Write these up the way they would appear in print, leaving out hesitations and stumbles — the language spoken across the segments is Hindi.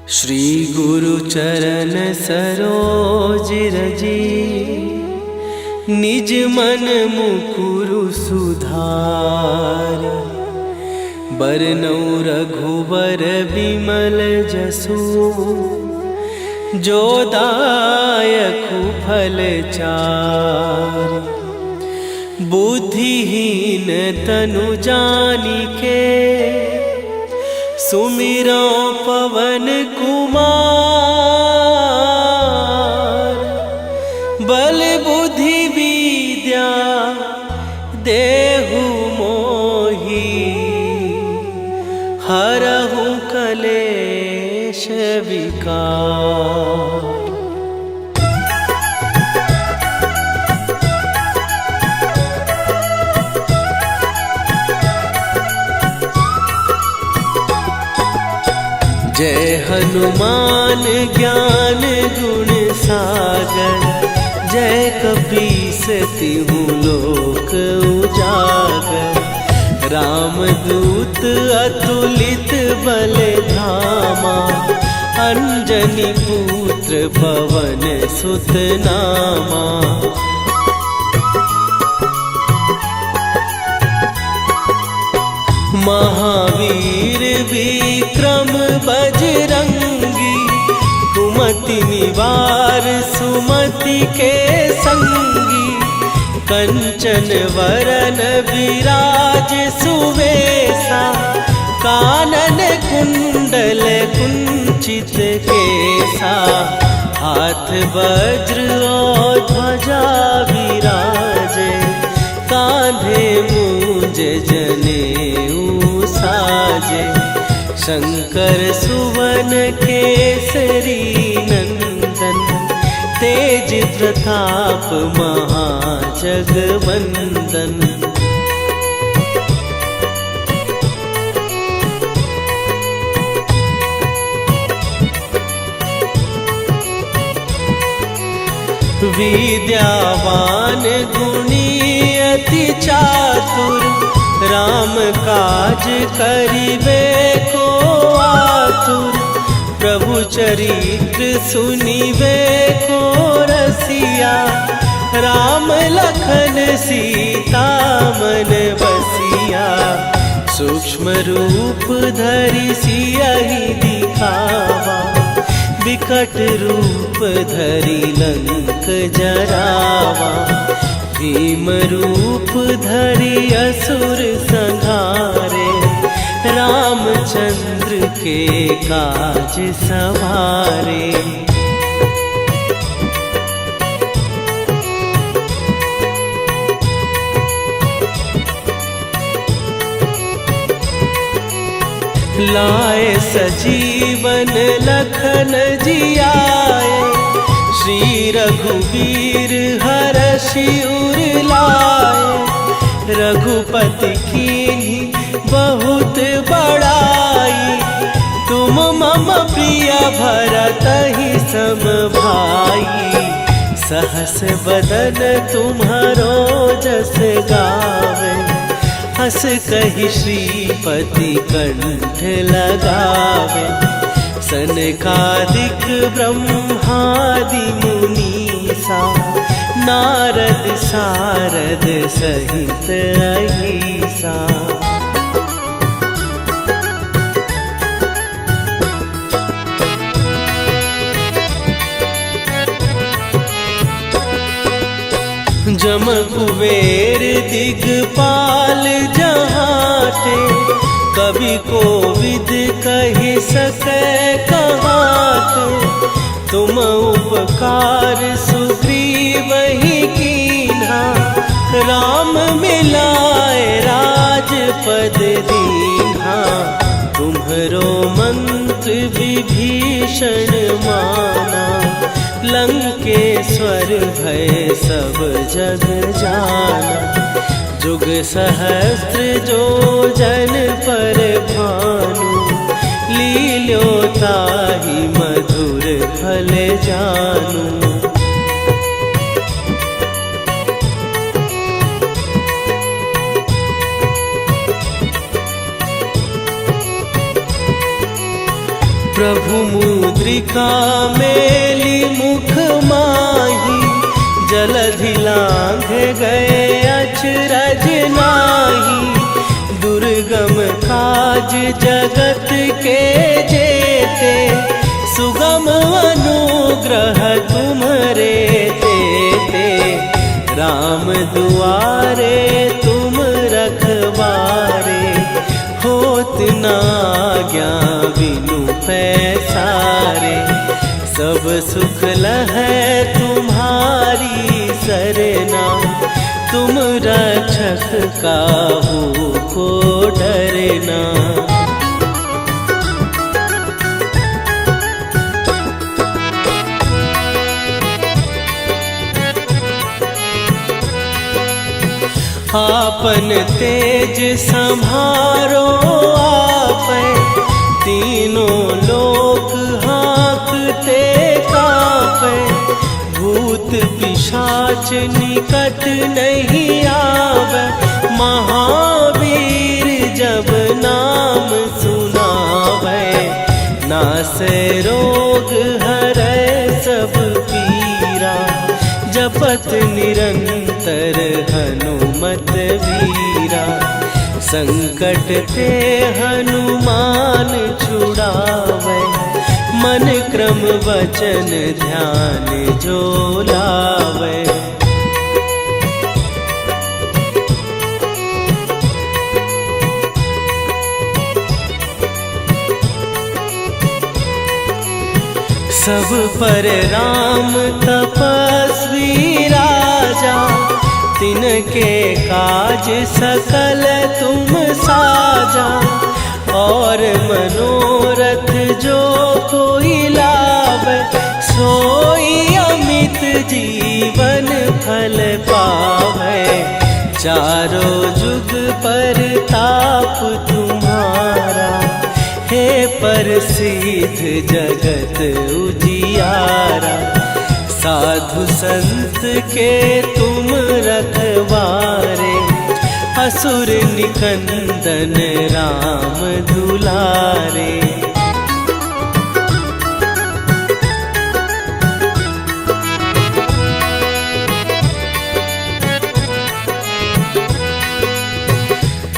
श्री गुरु चरण सरोज रजी, निज मन मुकुरु सुधार। बरनउँ रघुबर बिमल जसु, जो दायकु फल चार। बुद्धिहीन तनु जानिके, सुमिरो पवन कुमार। बल बुद्धि विद्या देहु मोहि, हरहु कलेश विकार। जय हनुमान ज्ञान गुण सागर, जय कपीस तिहु लोक उजागर। रामदूत अतुलित बल धामा, अंजनी पुत्र पवन सुत नामा। महावीर विक्रम बजरंगी, कुमति निवार सुमति के संगी। कंचन वरन विराज सुवेशा, कानन कुंडल कुंचित केसा। हाथ वज्र और ध्वजा विराजे, कांधे मूंज जनेऊ साजे। शंकर सुवन केसरी नंदन, तेज प्रताप महाजगवंदन। विद्यावान गुणी अति चातुर, राम काज करिबे को आतुर। प्रभु चरित्र सुनिबे को रसिया, राम लखन सीता मन बसिया। सूक्ष्म रूप धरि सियहि दिखावा, विकट रूप धरि लंक जरावा। भीम रूप धरि असुर संहारे, रामचंद्र के काज सवारे। लाए सजीवन लखन जियाए, श्री रघुवीर हरषि उर लाए। रघुपति कीन्ही बहुत बड़ाई, तुम मम प्रिय भरतहि सम भाई। सहस बदन तुम्हारो जस गावे, हस कहि श्रीपति कंठ लगावे। सनकादिक ब्रह्मादि मुनीसा, नारद सारद सहित अहिसा। जम कुबेर दिगपाल जहाते, कवि कोविद कहि सकै कहाते। तुम उपकार सुग्रीवहि कीन्हा, राम मिलाए राजपद दीन्हा। तुम्हरो मंत्र विभीषण माना, लंकेश्वर भय सब जग जाना। जुग सहस्त्र जो जन पर भानु, लील्यो ताहि मधुर फल जानू। प्रभु मुद्रिका मेली मुख माही, जलधि लांघ गए अचरज नाही। दुर्गम काज जगत के जेते, सुगम अनुग्रह तुम्हरे तेते। राम दुआरे तुम रखवारे, होत न आज्ञा बिनु पैसारे। सब सुख लहै तुम्हारी सरना, तुम रक्षक काहू को डरना। आपन तेज संभारो आपै, तीनों लोक हाँकते कापै। भूत पिशाच निकट नहीं आवे, महावीर जब नाम सुनावे। नासै रोग हरै सब पीरा, जपत निरंतर हनुमत वीरा। संकट ते हनुमान छुड़ावे, मन क्रम वचन ध्यान जो लावे। सब पर राम तपस्वी राजा, तिनके काज सकल तुम साजा। और मनोरथ जो कोई लावे, सोई अमित जीवन फल पावे। चारों जुग पर ताप तुम्हारा, हे प्रसिद्ध जगत उजियारा। साधु संत के तुम रखवारे, असुर निकंदन राम दुलारे।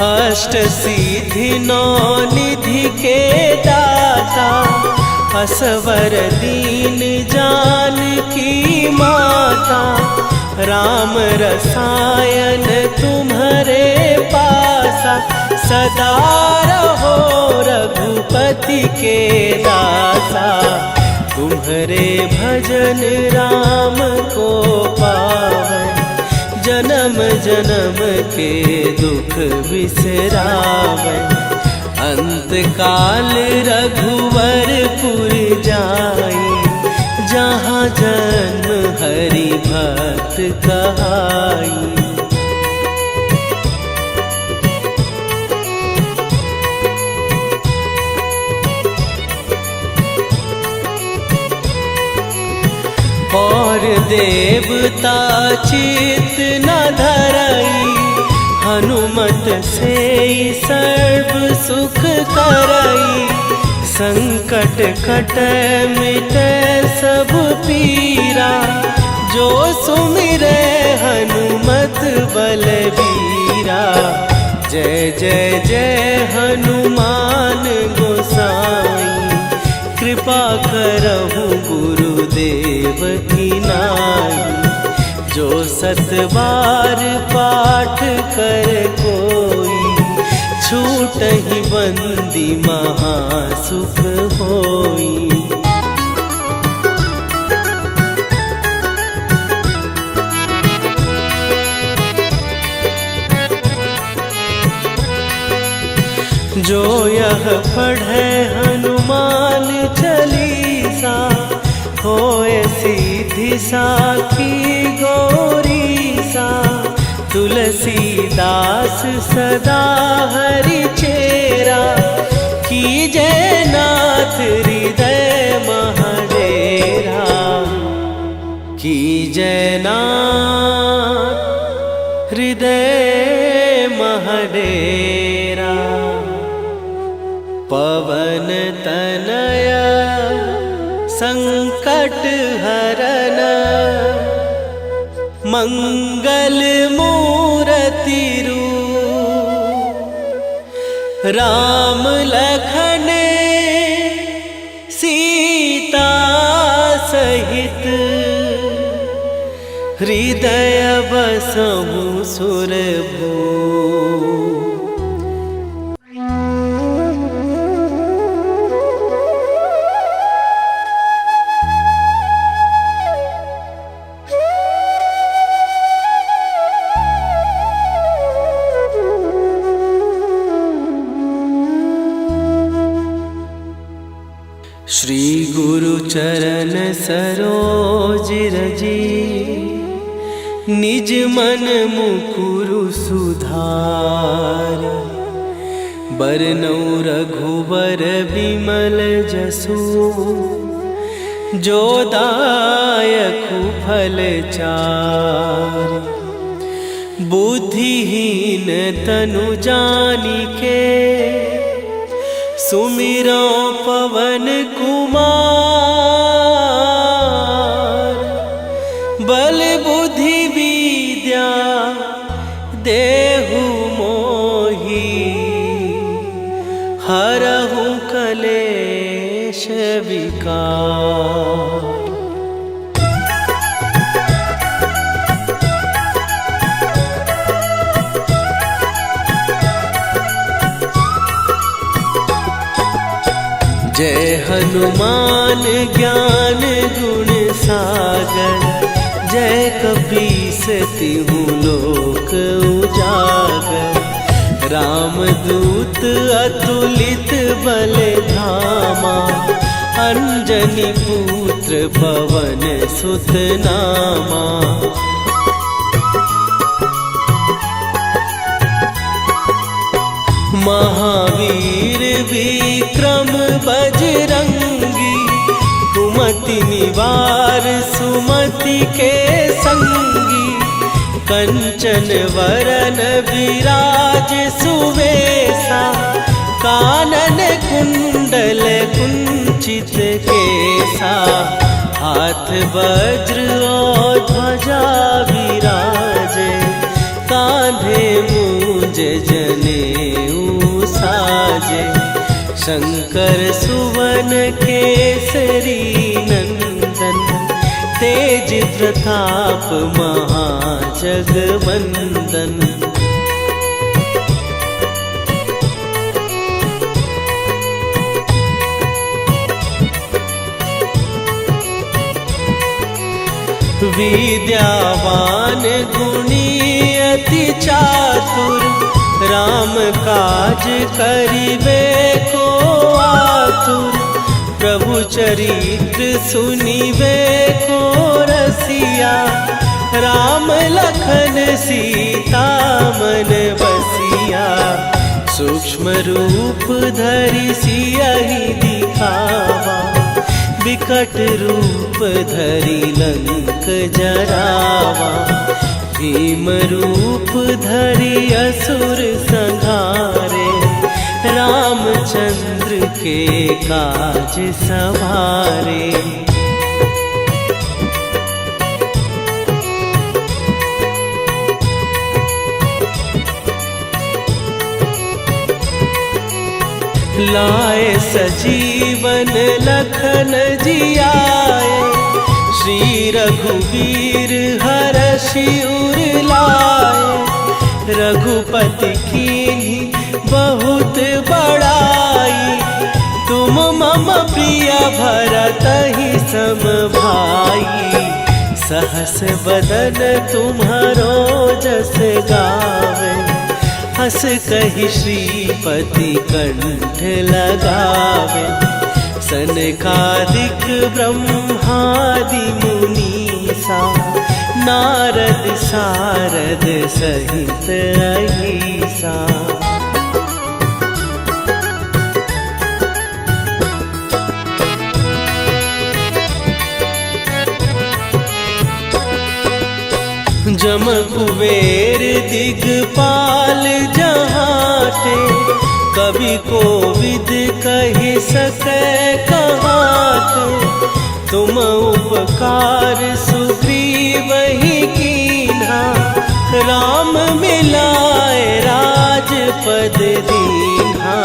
अष्ट सिद्धि नौ निधि के दाता, असवर दीन जानकी माता। राम रसायन तुम्हारे पासा, सदा रहो रघुपति के दासा। तुम्हारे भजन राम को पावे, जन्म जन्म के दुख बिसरावे। अंत काल रघुवरपुर जाई, जहाँ जन्म हरि भक्त कहाई। और देवता चित न धरई, हनुमत से सर्व सुख करई। संकट कटै मिटै सब पीरा, जो सुमिरै हनुमत बलबीरा। जय जय जय हनुमान गोसाई, कृपा करहु गुरुदेव की नाई। जो सत बार पाठ कर कोई, छूटहि बंदी महासुख होई। जो यह पढ़े हनुमान चालीसा, होए सीधी साखी गौरीसा। तुलसीदास सदा हरि चेरा, कीजय नाथ हृदय महडेरा। कीजय नाथ हृदय महडेरा। पवन तनय मंगल मूर्ति रूप राम लखन सीता सहित हृदय बसहु सुरभू। श्री गुरु चरण सरोज रजी निज मन मुकुरु सुधार। बरनउँ रघुबर बिमल जसु जो दायकु फल चार। बुद्धिहीन तनु जानिके सुमिरो पवन कुमार। बल बुद्धि विद्या देहु मोहि हरहु कलेश विकार। जय हनुमान ज्ञान गुण सागर। जय कपीस तिहु लोक उजागर। रामदूत अतुलित बल धामा। अंजनी पुत्र पवन सुत नामा। महावीर विक्रम बजरंगी। कुमति निवार सुमति के संगी। कंचन वरन विराज सुवेशा। कानन कुंडल कुंचित केसा। हाथ वज्र और ध्वजा विराजे। कांधे मूंज जनेऊ साजे। शंकर सुवन केसरी नंदन। तेज प्रताप महाजगवंदन। विद्यावान गुणी अति चातुर। राम काज करिबे को आतुर। प्रभु चरित्र सुनिबे को रसिया। राम लखन सीता मन बसिया। सूक्ष्म रूप धरि सियहि दिखावा। विकट रूप धरि लंक जरावा। भीम रूप धरि असुर संहारे। रामचंद्र के काज सवारे। लाए सजीवन लखन जियाए। श्री रघुवीर हरषि उर लाए। रघुपति कीन्ही बहुत बड़ाई। तुम मम प्रिय भरतहि सम भाई। सहस बदन तुम्हारो जस गावे। हस कहि श्रीपति कंठ लगावे। सनकादिक ब्रह्मादि मुनीसा। नारद सारद सहित अहिसा। जम कुबेर दिगपाल जहाते। कवि कोविद कहि सकै कहाते। तुम उपकार सुग्रीवहि कीन्हा। राम मिलाए राजपद दीन्हा,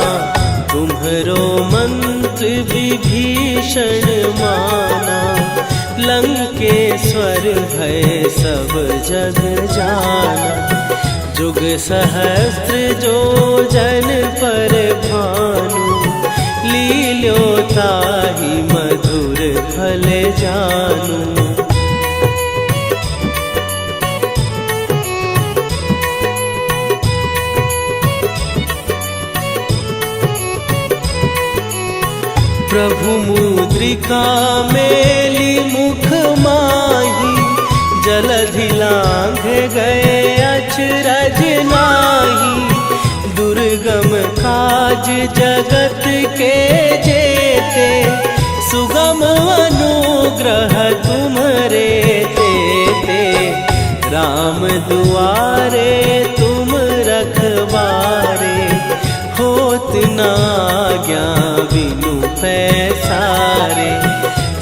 तुम्हरो मंत्र विभीषण माना। लंकेश्वर भय सब जग जाना, जुग सहस्त्र जो जन पर भानु। लील्यो ताहि मधुर फल जानू। प्रभु मुद्रिका मेली मुख माही, जलधि लांघ गए अचरज नाही। दुर्गम काज जगत के जेते, सुगम अनुग्रह तुम्हरे तेते। राम दुआरे तुम रखवारे, होत न आज्ञा बिनु पैसारे।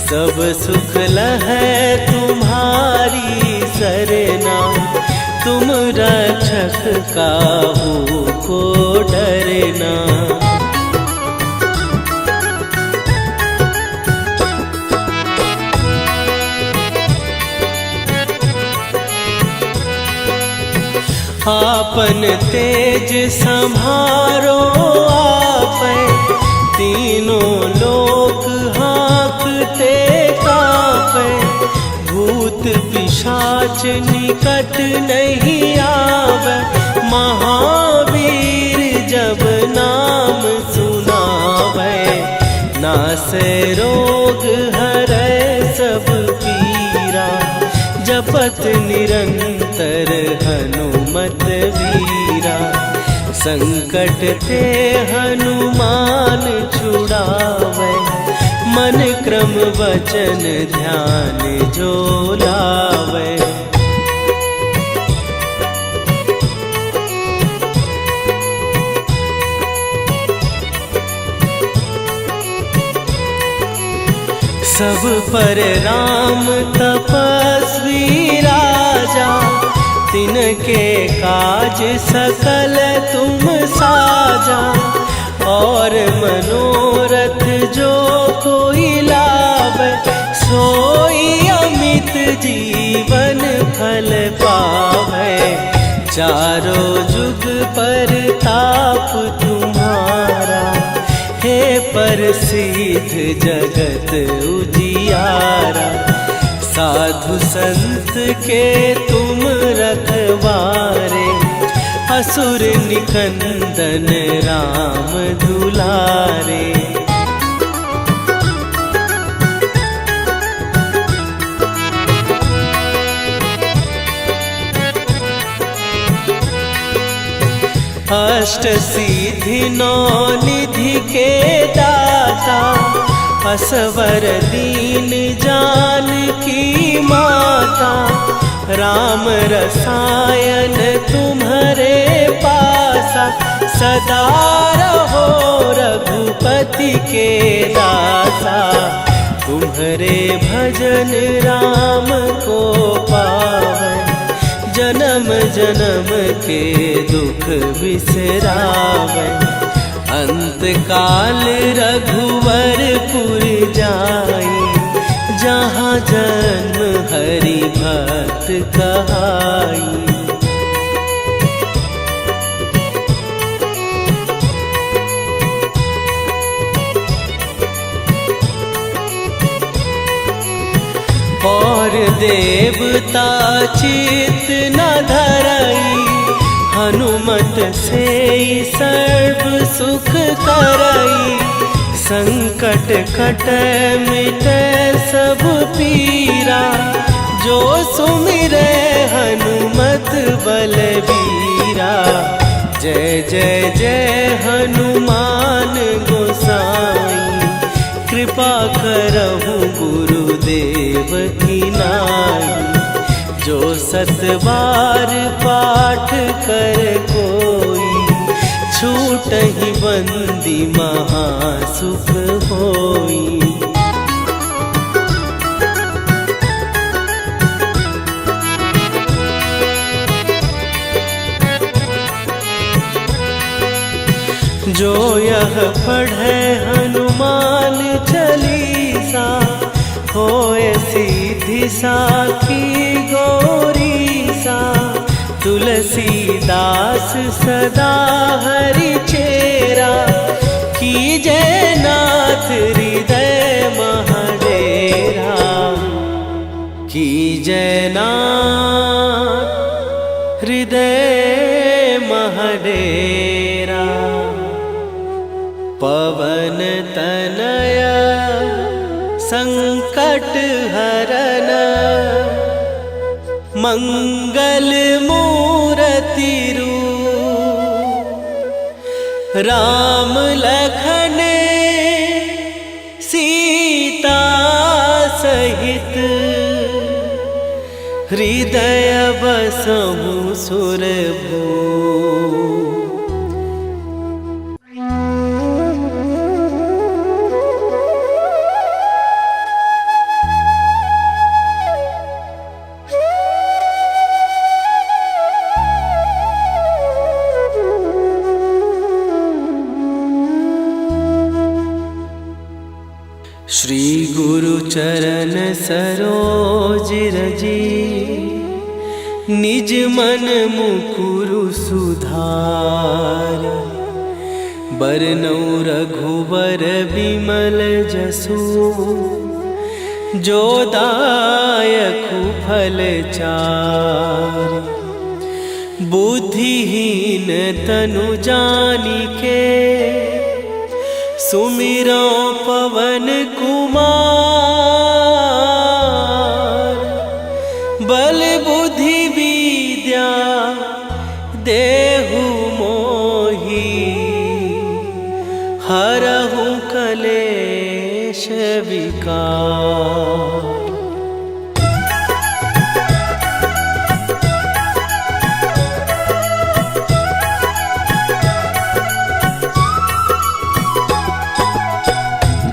सब सुख लहै तुम्हारी सरना, तुम रक्षक काहू को डरना। आपन तेज संभारो आपै, तीनों लोक हाँकते कापै। भूत पिशाच निकट नहीं आवे, महावीर जब नाम सुनावे। नासै रोग हरै सब पीरा, जपत निरंतर हनुमत वीरा। संकट ते हनुमान छुड़ावे, मन क्रम वचन ध्यान जो लावे। सब पर राम तपस्वी राजा, तिनके काज सकल तुम साजा। और मनोरथ जो कोई लावे, सोई अमित जीवन फल पावे। चारों जुग पर ताप तुम्हारा, हे प्रसिद्ध जगत उजियारा। साधु संत के तुम रखवारे, असुर निकंदन राम दुलारे। अष्ट सिद्धि नौ निधि के दाता, असवर दीन जानकी माता। राम रसायन तुम्हारे पासा, सदा रहो रघुपति के दासा। तुम्हारे भजन राम को पावै, जन्म जन्म के दुख बिसरावे। अंत काल रघुवरपुर जाई, जहाँ जन्म हरि भक्त कहाई। और देवता चित न धरई, हनुमत से सर्व सुख करई। संकट कट मिट सब पीरा, जो सुमिरै हनुमत बलबीरा। जय जय जय हनुमान गोसाई, कृपा करहु गुरुदेव की नाई। जो सत बार पाठ कर कोई, छूटहि बंदी महासुख होई। जो यह पढ़े हनुमान चालीसा, होए सीधी साखी गौरी सा। तुलसीदास सदा हरि चेरा, कीजय नाथ हृदय महडेरा। कीजय नाथ हृदय महडेरा। पवन तनय संकट हरन, मंगल मूर्ति रूप। राम लखन सीता सहित, हृदय बसहु सुरभूप। श्री गुरु चरण सरोज रजी, निज मन मुकुरु सुधार। बरनौ रघुबर बिमल जसु, जो दायकु फल चार। बुद्धिहीन तनु जानिके, सुमिरो पवन कुमार। बल बुद्धि विद्या देहु मोहि, हरहु कलेश विकार।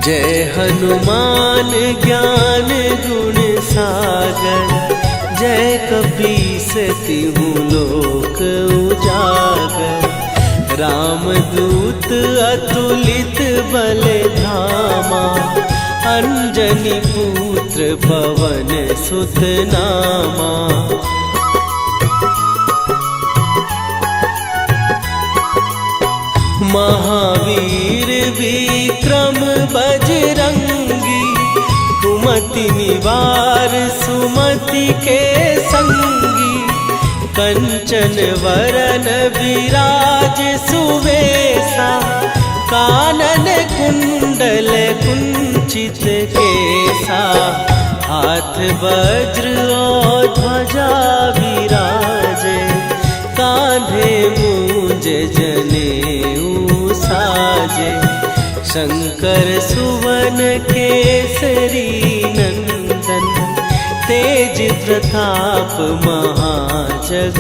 जय हनुमान ज्ञान गुण सागर, जय कपीस तिहु लोक उजागर। रामदूत अतुलित बल धामा, अंजनी पुत्र पवन सुत नामा। महावीर विक्रम बजरंगी, कुमति निवार सुमति के संगी। कंचन वरन विराज सुवेशा, कानन कुंडल कुंचित केसा। हाथ वज्र और ध्वजा विराजे, कांधे मूंज जनेऊ साजे। शंकर सुवन केसरी नंदन, तेज प्रताप महाजगवंदन।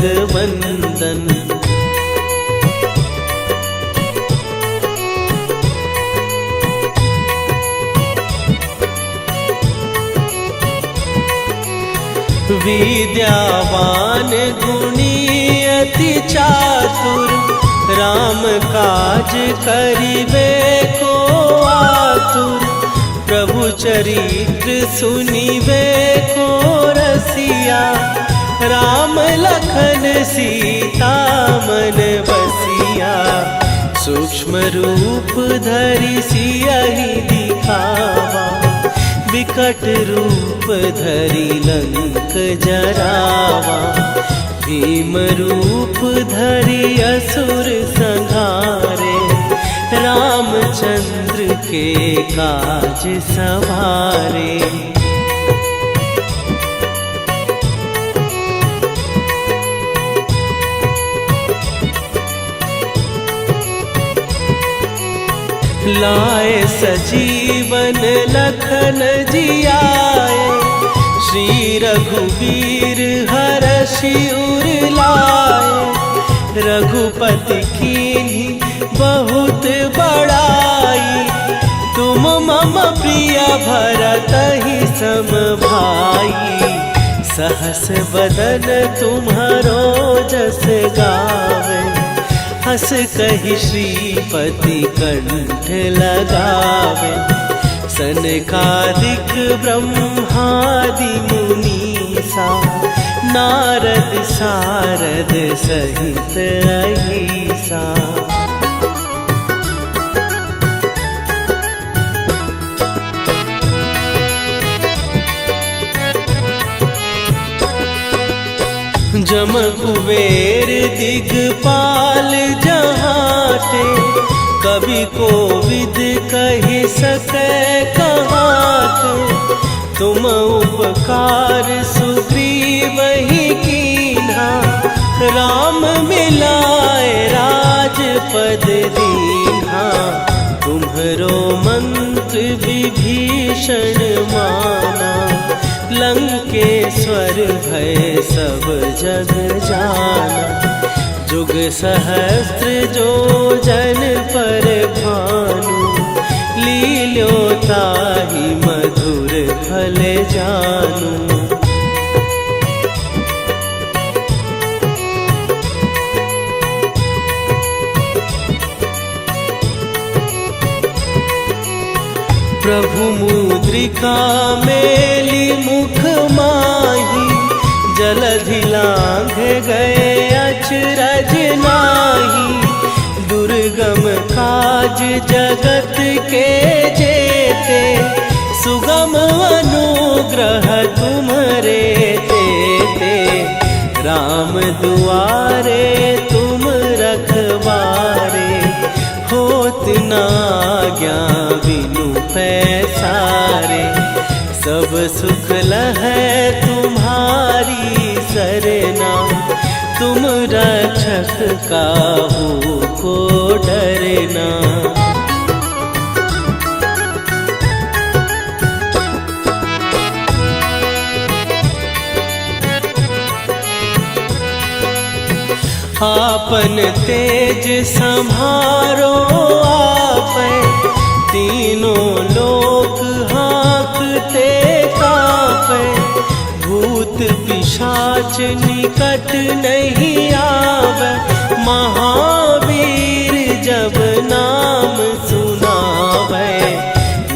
विद्यावान गुणी अति चातुर, राम काज करिबे को आतुर। प्रभु चरित्र सुनिबे को रसिया, राम लखन सीता मन बसिया। सूक्ष्म रूप धरि सियहि दिखावा, विकट रूप धरि लंक जरावा। भीम रूप धरि असुर संहारे, रामचंद्र के काज सवारे। लाए सजीवन लखन जियाए, श्री रघुवीर हरषि उर लाए। रघुपति कीन्ही बहुत बड़ाई, तुम मम प्रिय भरतहि सम भाई। सहस बदन तुम्हारो जस गावे, हंस कहि श्रीपति कंठ लगावे। सनकादिक ब्रह्मादि मुनीसा नारद सारद सहित अहिसा। जम कुबेर दिगपाल जहाते, कवि कोविद कहि सकै कहाते। तुम उपकार सुग्रीवहि कीन्हा, राम मिलाए राजपद दीन्हा। तुम्हरो मंत्र विभीषण माना, लंकेश्वर भय सब जग जाना। जुग सहस्त्र जो जन पर भानु, लील्यो ताहि मधुर फल जानू। प्रभु मुद्रिका मेली मुख माही, जलधि लांघ गए अचरज नाही। दुर्गम काज जगत के जेते, सुगम अनुग्रह तुम्हरे तेते। राम दुआरे तुम रखवारे, होत न आज्ञा बिनु पैसारे। सब सुख लहै तुम्हारी सरना, तुम रक्षक काहू को डरना। आपन तेज सम्हारो आपै, तीनों लोक हाँकते कांपै। भूत पिशाच निकट नहीं आवे, महावीर जब नाम सुनावे।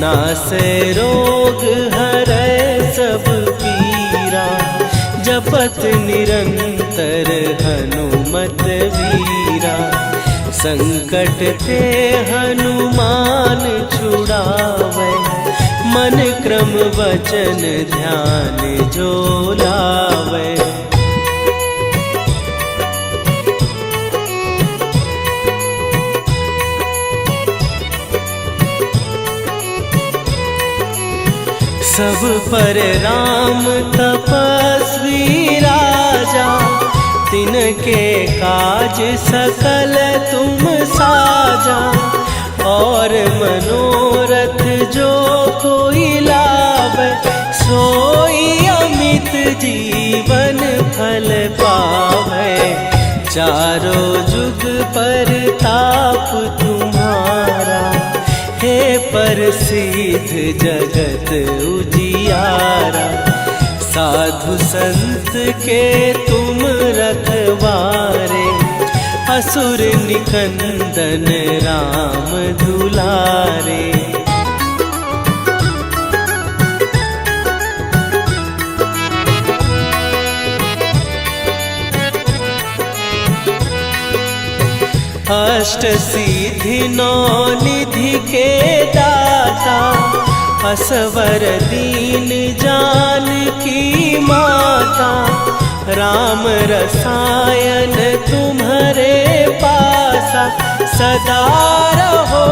नासै रोग हरै सब पीरा, जपत निरंतर हनुमत वीरा। संकट ते हनुमान छुड़ावे, मन क्रम वचन ध्यान जो लावे। सब पर राम तपस्वी राजा, तिनके काज सकल तुम साजा। और मनोरथ जो कोई लावे, सोई अमित जीवन फल पावे। चारों जुग पर ताप तुम्हारा, हे प्रसिद्ध जगत उजियारा। साधु संत के तुम रखवारे, असुर निकंदन राम दुलारे। अष्ट सिद्धि नौ निधि के दाता, असवर दीन जानकी माता। राम रसायन तुम्हारे पासा, सदा रहो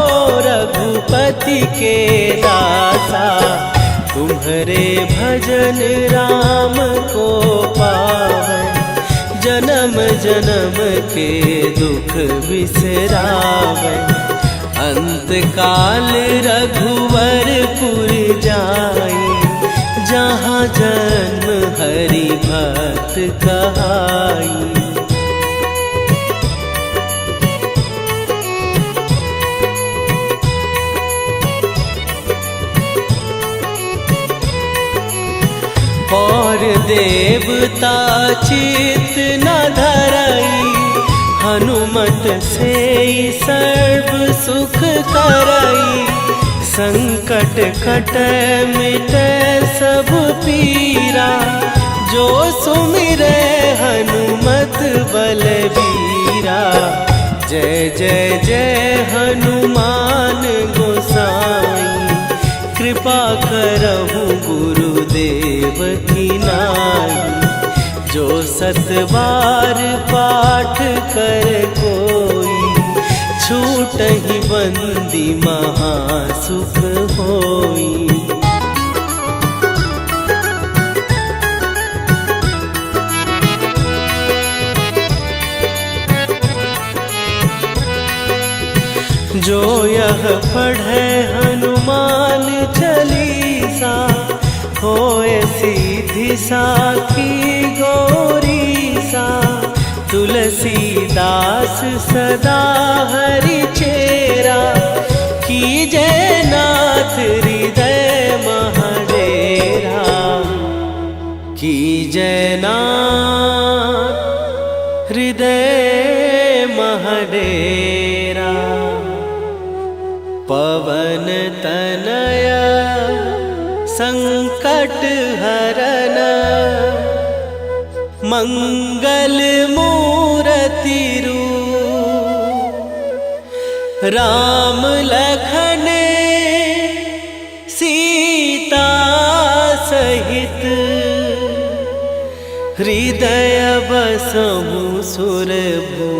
रघुपति के दासा। तुम्हारे भजन राम को पावे, जन्म जन्म के दुख बिसरावे। अंत काल रघुवरपुर जाई, जहाँ जन्म हरि भक्त कहाई। और देवता चित न धरई, हनुमत से सर्व सुख करई, संकट कटै मिटै सब पीरा। जो सुमिरै हनुमत बलबीरा, जय जय जय हनुमान गोसाई। कृपा करहु गुरुदेव की नाई, जो सत बार पाठ कर कोई, छूटहि बंदी महासुख होई। जो यह पढ़े हनुमान चालीसा, होए सीधी साखी गौरीसा। तुलसीदास सदा हरि चेरा, कीजै नाथ हृदय महडेरा। कीजै नाथ हृदय महडेरा। पवन तनय संकट हरन, मंगल मूरति रूप। राम लखन सीता सहित, हृदय बसहु सुरभूप।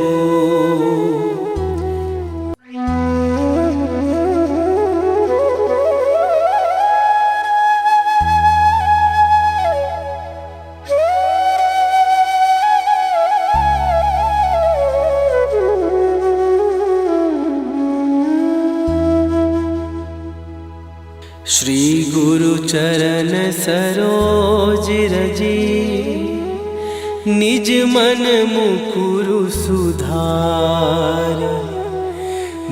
श्री गुरु चरण सरोज रजी, निज मन मुकुरु सुधार।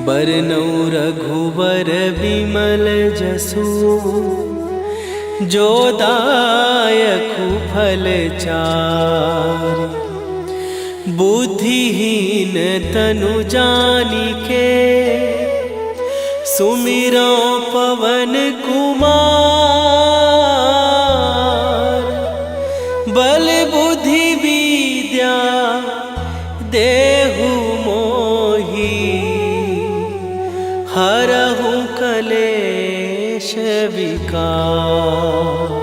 बरनौ रघुबर बिमल जसु, जो दायकु फल चार। बुद्धिहीन तनु जानिके, सुमिरो पवन कुमार। बल बुद्धि विद्या देहु मोहि, हरहु कलेश विकार।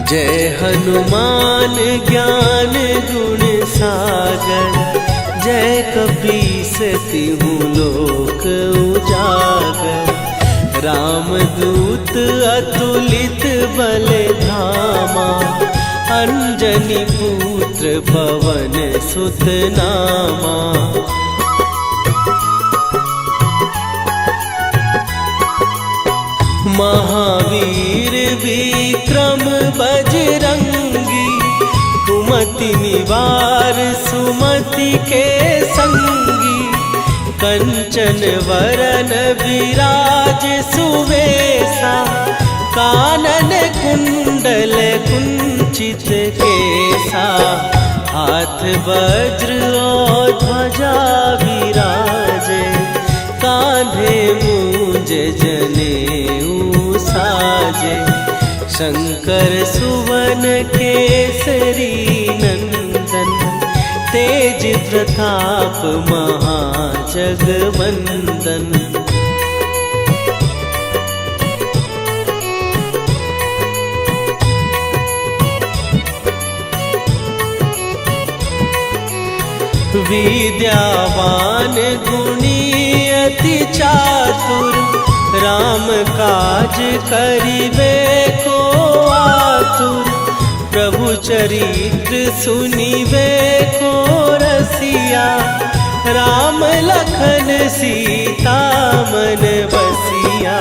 जय हनुमान ज्ञान गुण सागर, जय कपीस तिहु लोक उजागर। रामदूत अतुलित बल धामा, अंजनी पुत्र पवन सुत नामा। महावीर विक्रम बजरंगी, कुमति निवार सुमति के संगी। कंचन वरन विराज सुवेशा, कानन कुंडल कुंचित केसा। हाथ वज्र और ध्वजा विराजे, कांधे मूंज जनेऊ साजे। शंकर सुवन केसरी नंदन, तेज प्रताप महाजगवंदन। विद्यावान गुणी अति चातुर, राम काज करिबे को आतुर। प्रभु चरित्र सुनिबे को रसिया, राम लखन सीता मन बसिया।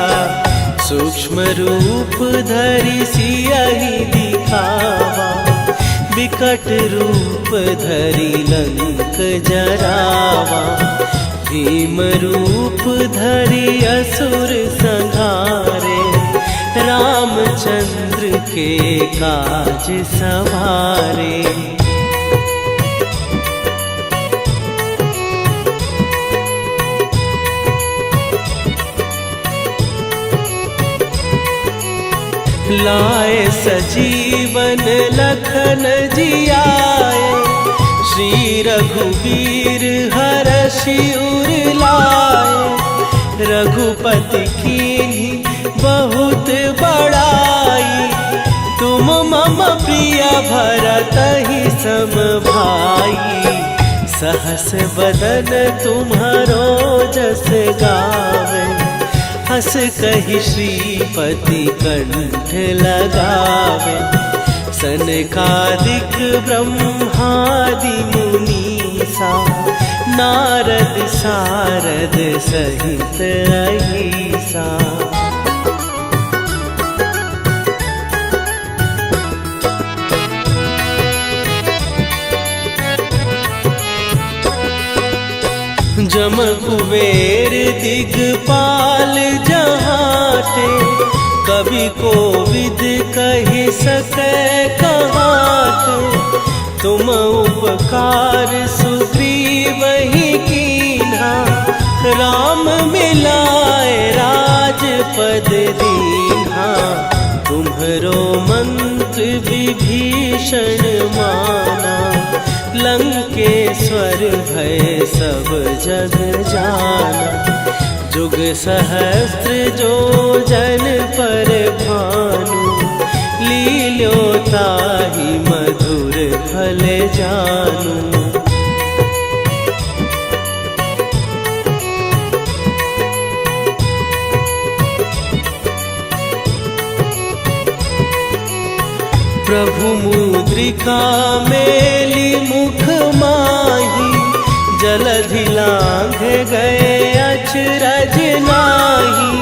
सूक्ष्म रूप धरि सियहि दिखावा, विकट रूप धरि लंक जरावा। भीम रूप धरि असुर संहारे, रामचंद्र के काज सवारे। लाए सजीवन लखन जियाए, श्री रघुवीर हरषि उर लाए। रघुपति कीन्ही बहुत बड़ाई, तुम मम प्रिय भरतहि सम भाई। सहस बदन तुम्हारो जस गावे, हस कहि श्रीपति कंठ लगावे। सनकादिक ब्रह्मादि मुनीसा, नारद सारद सहित अहिसा। जम कुबेर दिगपाल जहाते, कवि कोविद कहि सकै कहाते। तुम उपकार सुग्रीवहि कीन्हा, राम मिलाए राजपद दीन्हा। तुम्हरो मंत्र विभीषण माना, लंकेश्वर भय सब जग जाना। जुग सहस्त्र जो जन पर भानु, लील्यो ताहि मधुर फल जानू। प्रभु मुद्रिका मेली मुख माही, जलधि लांघ गए अचरज नाही।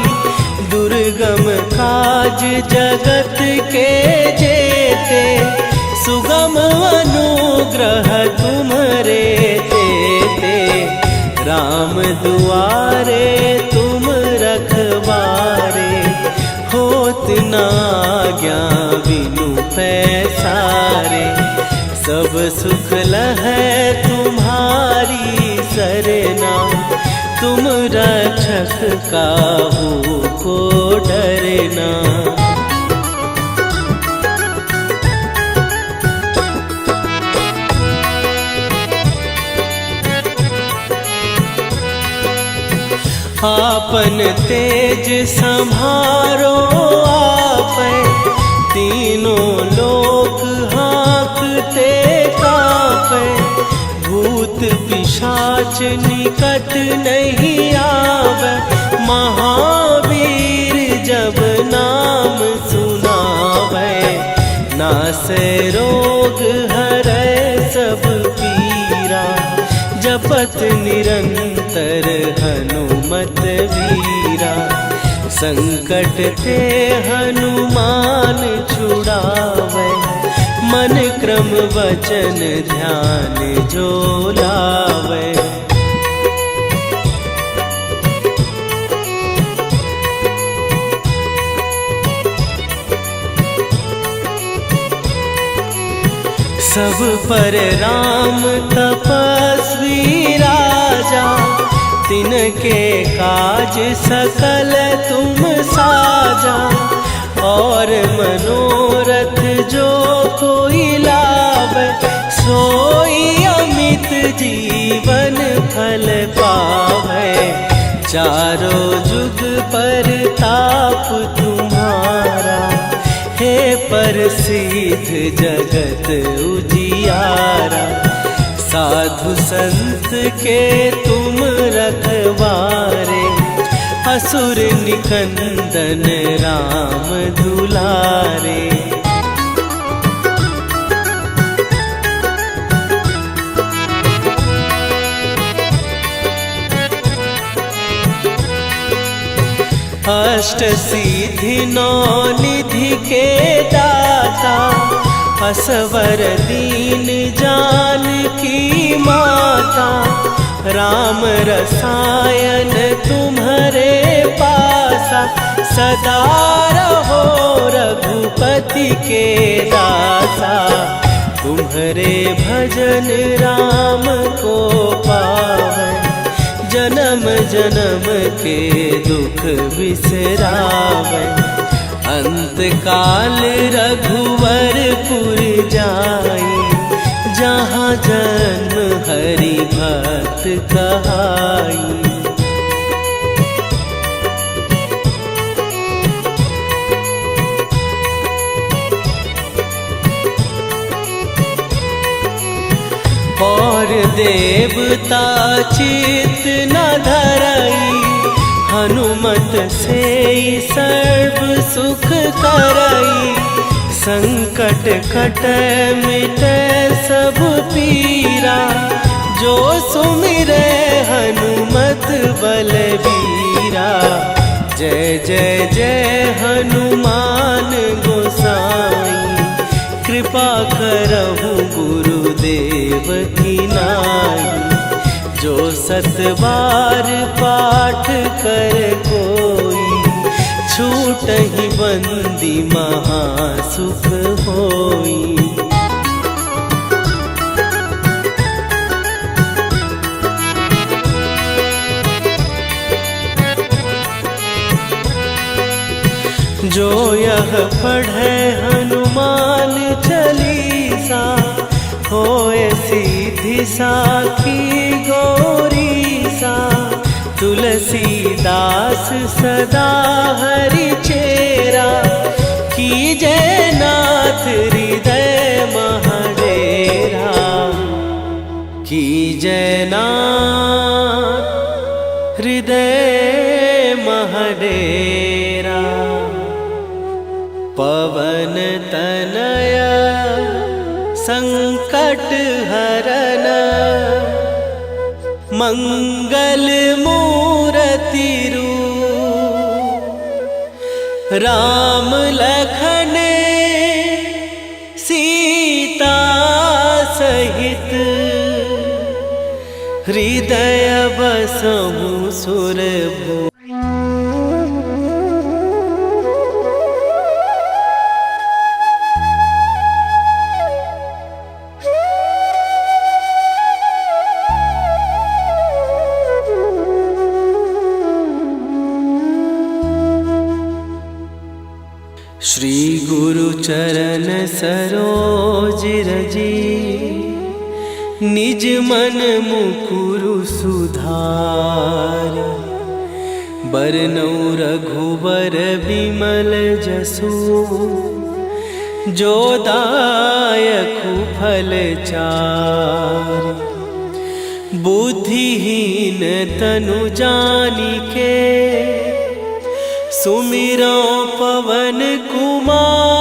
दुर्गम काज जगत के जेते, सुगम अनुग्रह तुम्हरे तेते। राम दुआरे तुम रखवारे, होत न आज्ञा बिनु पैसारे। सब सुख लहै तुम्हारी सरना, तुम रक्षक काहू को डरना। आपन तेज संभारो आपै, तीनों लोक हाँकते कांपै। भूत पिशाच निकट नहीं आवे, महावीर जब नाम सुनावे। नासै रोग हरै सब पीरा, जपत निरंतर हनुमत वीरा। संकट ते हनुमान छुड़ावे, मन क्रम वचन ध्यान जो लावे। सब पर राम तपस्वी राजा, तिनके काज सकल तुम साजा। और मनोरथ जो कोई लावे, सोई अमित जीवन फल पावे। चारों जुग पर ताप तुम्हारा, हे प्रसिद्ध जगत उजियारा। साधु संत के तुम रखवारे, असुर निकंदन राम दुलारे। अष्ट सिद्धि नौ निधि के दाता, असवर दीन जानकी माता, राम रसायन तुम्हारे पासा। सदा रहो रघुपति के दासा, तुम्हारे भजन राम को पावै। जन्म जन्म के दुख बिसरावै, अंत काल रघुवरपुर जाई। जहाँ जन्म हरि भक्त कहाई। और देवता चित न धरई, हनुमत से सर्व सुख करई। संकट कटै मिटै सब पीरा, जो सुमिरै हनुमत बलबीरा। जय जय जय हनुमान गोसाई, कृपा करहु गुरुदेव की नाई। जो सत बार पाठ कर कोई, छूटहि बंदी महासुख होई। जो यह पढ़े हनुमान चालीसा, होए सीधी साखी गौरीसा। तुलसीदास सदा हरि चेरा, कीजै नाथ हृदय महडेरा। कीजै नाथ हृदय महडेरा। पवन तनय संकट हरन, मंगल मूरति रूप। राम लखन सीता सहित, हृदय बसहु सुरभूप। श्री गुरु चरण सरोज रजी, निज मन मुकुरु सुधार। बरनउँ रघुबर बिमल जसु, जो दायकु फल चारि। बुद्धिहीन तनु जानिके, सुमिरौ पवन कुमार।